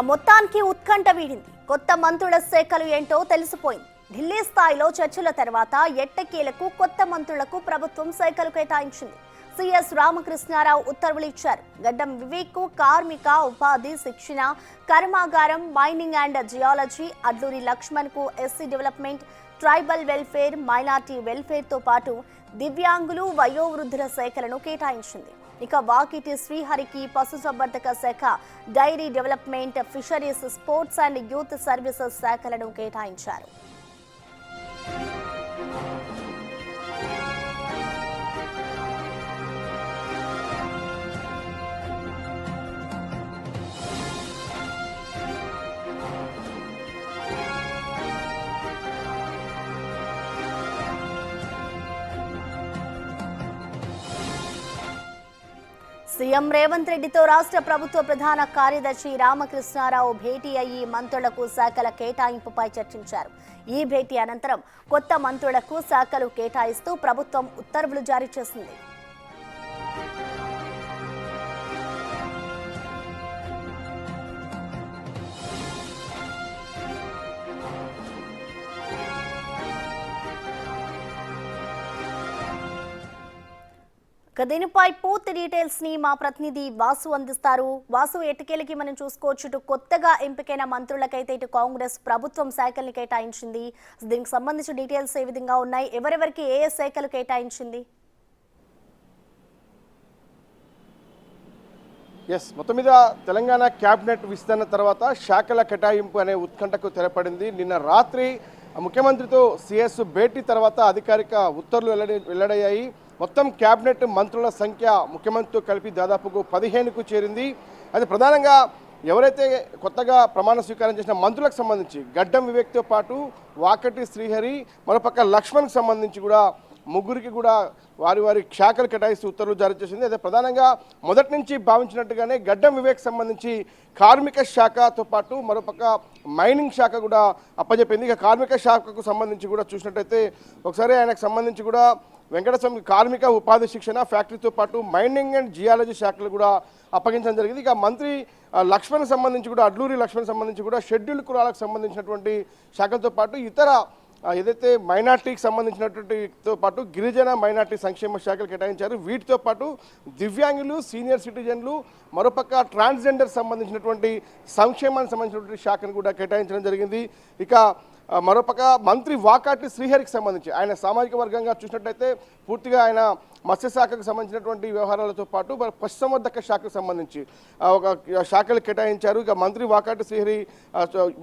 మొత్తానికి ఉత్కంఠ వీడింది. కొత్త మంత్రుల శాఖలు ఏంటో తెలిసిపోయింది. ఢిల్లీ స్థాయిలో చర్చల తర్వాత ఎట్టకేలకు కొత్త మంత్రులకు ప్రభుత్వం శాఖలు కేటాయించింది. సిఎస్ రామకృష్ణారావు ఉత్తర్వులు ఇచ్చారు. గడ్డం వివేక్ కార్మిక ఉపాధి శిక్షణ కర్మాగారం mining and geology, Adluri Laxman కు SC development tribal welfare minority welfare తో పాటు దివ్యాంగులు వయోవృద్ధుల శాఖలను కేటాయించింది. ఇక వాకిటి శ్రీహరికి పశుసంవర్ధక శాఖ, dairy development, fisheries, sports and youth services శాఖలను కేటాయించారు. సీఎం రేవంత్ రెడ్డితో రాష్ట్ర ప్రభుత్వ ప్రధాన కార్యదర్శి రామకృష్ణారావు భేటీ అయ్యి మంత్రులకు శాఖల కేటాయింపుపై చర్చించారు. ఈ భేటీ అనంతరం కొత్త మంత్రులకు శాఖలు కేటాయిస్తూ ప్రభుత్వం ఉత్తర్వులు జారీ చేసింది. దీనిపై పూర్తి డీటెయిల్స్ ని మా ప్రతినిధి వాసు అందిస్తారు. వాసు, ఎట్టకేలకి మనం చూసుకోవచ్చు, ఇటు కొత్తగా ఎంపికైన మంత్రులకైతే ఇటు కాంగ్రెస్ ప్రభుత్వం శాఖల్ని కేటాయించింది. దీనికి సంబంధించిన డీటెయిల్స్ ఏ విధంగా ఉన్నాయి, ఎవరెవరికి ఏ శాఖలు కేటాయించింది? మొత్తం మీద తెలంగాణ క్యాబినెట్ విస్తరణ తర్వాత శాఖల కేటాయింపు అనే ఉత్కంఠకు తెరపడింది. నిన్న రాత్రి ముఖ్యమంత్రితో సిఎస్ భేటీ తర్వాత అధికారిక ఉత్తర్వులు వెల్లడయ్యాయి. మొత్తం క్యాబినెట్ మంత్రుల సంఖ్య ముఖ్యమంత్రితో కలిపి దాదాపుకు 15కు చేరింది. అది ప్రధానంగా ఎవరైతే కొత్తగా ప్రమాణ స్వీకారం చేసిన మంత్రులకు సంబంధించి గడ్డం వివేక్తో పాటు వాకటి శ్రీహరి, మరోపక్క లక్ష్మణ్కి సంబంధించి కూడా ముగ్గురికి కూడా వారి శాఖలు కేటాయిస్తూ ఉత్తర్వులు జారీ చేసింది. అదే ప్రధానంగా మొదటి నుంచి భావించినట్టుగానే గడ్డం వివేక్ సంబంధించి కార్మిక శాఖతో పాటు మరోపక్క మైనింగ్ శాఖ కూడా అప్పచెప్పింది. ఇక కార్మిక శాఖకు సంబంధించి కూడా చూసినట్టయితే ఒకసారి ఆయనకు సంబంధించి కూడా వెంకటస్వామి కార్మిక ఉపాధి శిక్షణ ఫ్యాక్టరీతో పాటు మైనింగ్ అండ్ జియాలజీ శాఖలు కూడా అప్పగించడం జరిగింది. ఇక మంత్రి లక్ష్మణ్ సంబంధించి కూడా అడ్లూరి లక్ష్మణ్ సంబంధించి కూడా షెడ్యూల్డ్ కులాలకు సంబంధించినటువంటి శాఖలతో పాటు ఇతర ఏదైతే మైనార్టీకి సంబంధించినటువంటితో పాటు గిరిజన మైనార్టీ సంక్షేమ శాఖలు కేటాయించారు. వీటితో పాటు దివ్యాంగులు, సీనియర్ సిటిజన్లు, మరోపక్క ట్రాన్స్జెండర్ సంబంధించినటువంటి సంక్షేమానికి సంబంధించినటువంటి శాఖను కూడా కేటాయించడం జరిగింది. ఇక మరోపక్క మంత్రి వాకాటి శ్రీహరికి సంబంధించి ఆయన సామాజిక వర్గంగా చూసినట్లయితే పూర్తిగా ఆయన మత్స్యశాఖకు సంబంధించినటువంటి వ్యవహారాలతో పాటు పశుసంవర్ధక శాఖకు సంబంధించి ఒక శాఖలు కేటాయించారు. ఇక మంత్రి వాకాటి శ్రీహరి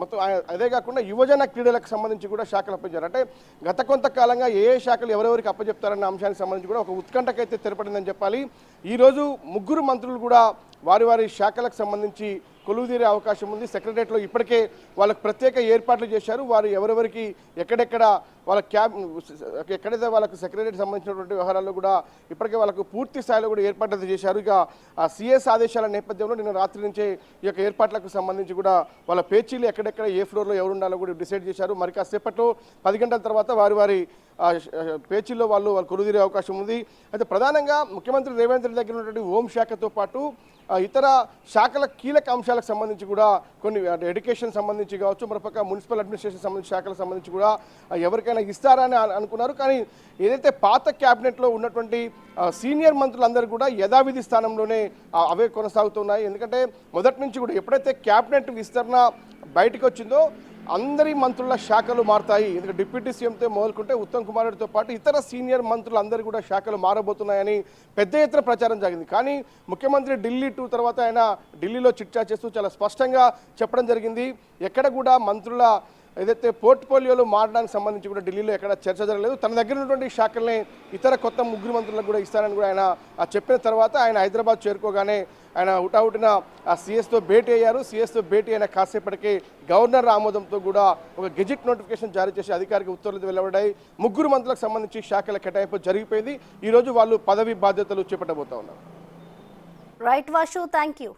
మొత్తం అదే కాకుండా యువజన క్రీడలకు సంబంధించి కూడా శాఖలు అప్పగించారు. అంటే గత కొంతకాలంగా ఏ శాఖలు ఎవరెవరికి అప్పచెప్తారన్న అంశానికి సంబంధించి కూడా ఒక ఉత్కంఠకైతే తెరపడిందని చెప్పాలి. ఈరోజు ముగ్గురు మంత్రులు కూడా వారి శాఖలకు సంబంధించి కొలువుదీరే అవకాశం ఉంది. సెక్రటరియట్లో ఇప్పటికే వాళ్ళకు ప్రత్యేక ఏర్పాట్లు చేశారు. వారు ఎవరెవరికి ఎక్కడెక్కడ వాళ్ళ ఎక్కడైతే వాళ్ళకు సెక్రటరీకి సంబంధించినటువంటి వ్యవహారాల్లో కూడా ఇప్పటికే వాళ్ళకు పూర్తి స్థాయిలో కూడా ఏర్పాట్లు చేశారు. ఇక ఆ సిఎస్ ఆదేశాల నేపథ్యంలో నిన్న రాత్రి నుంచే ఈ యొక్క ఏర్పాట్లకు సంబంధించి కూడా వాళ్ళ పేచీలు ఎక్కడెక్కడ ఏ ఫ్లోర్లో ఎవరు ఉండాలో కూడా డిసైడ్ చేశారు. మరి కాసేపట్లో 10 గంటల తర్వాత వారి పేచీల్లో వాళ్ళు కొలువుదీరే అవకాశం ఉంది. అయితే ప్రధానంగా ముఖ్యమంత్రి రేవంత్ రెడ్డి దగ్గర ఉన్నటువంటి హోంశాఖతో పాటు ఇతర శాఖల కీలక అంశాలకు సంబంధించి కూడా కొన్ని ఎడ్యుకేషన్ సంబంధించి కావచ్చు, మరొక మున్సిపల్ అడ్మినిస్ట్రేషన్ సంబంధించి శాఖలకు సంబంధించి కూడా ఎవరికైనా ఇస్తారని అనుకున్నారు. కానీ ఏదైతే పాత క్యాబినెట్లో ఉన్నటువంటి సీనియర్ మంత్రులందరూ కూడా యథావిధి స్థానంలోనే అవే కొనసాగుతున్నాయి. ఎందుకంటే మొదటి నుంచి కూడా ఎప్పుడైతే క్యాబినెట్ విస్తరణ బయటకు వచ్చిందో అందరి మంత్రుల శాఖలు మారుతాయి. ఎందుకంటే డిప్యూటీ సీఎంతో మొదలుకుంటే ఉత్తమ్ కుమార్ రెడ్డితో పాటు ఇతర సీనియర్ మంత్రులు అందరూ కూడా శాఖలు మారబోతున్నాయని పెద్ద ఎత్తున ప్రచారం జరిగింది. కానీ ముఖ్యమంత్రి ఢిల్లీ టూర్ తర్వాత ఆయన ఢిల్లీలో చిట్చా చేస్తూ చాలా స్పష్టంగా చెప్పడం జరిగింది. ఎక్కడ కూడా మంత్రుల ఏదైతే పోర్ట్ఫోలియోలో మారడానికి సంబంధించి కూడా ఢిల్లీలో ఎక్కడ చర్చ జరగలేదు. తన దగ్గర ఉన్నటువంటి శాఖల్ని ఇతర కొత్త ముగ్గురు మంత్రులకు కూడా ఇస్తారని కూడా ఆయన చెప్పిన తర్వాత ఆయన హైదరాబాద్ చేరుకోగానే ఆయన హుటాహుటిన సిఎస్తో భేటీ అయ్యారు. సిఎస్తో భేటీ అయిన కాసేపటికి గవర్నర్ ఆమోదంతో కూడా ఒక గెజిట్ నోటిఫికేషన్ జారీ చేసి అధికారిక ఉత్తర్వులు వెలువడ్డాయి. ముగ్గురు మంత్రులకు సంబంధించి శాఖల కేటాయింపు జరిగిపోయింది. ఈరోజు వాళ్ళు పదవి బాధ్యతలు చేపట్టబోతా ఉన్నారు. Right wash, thank you.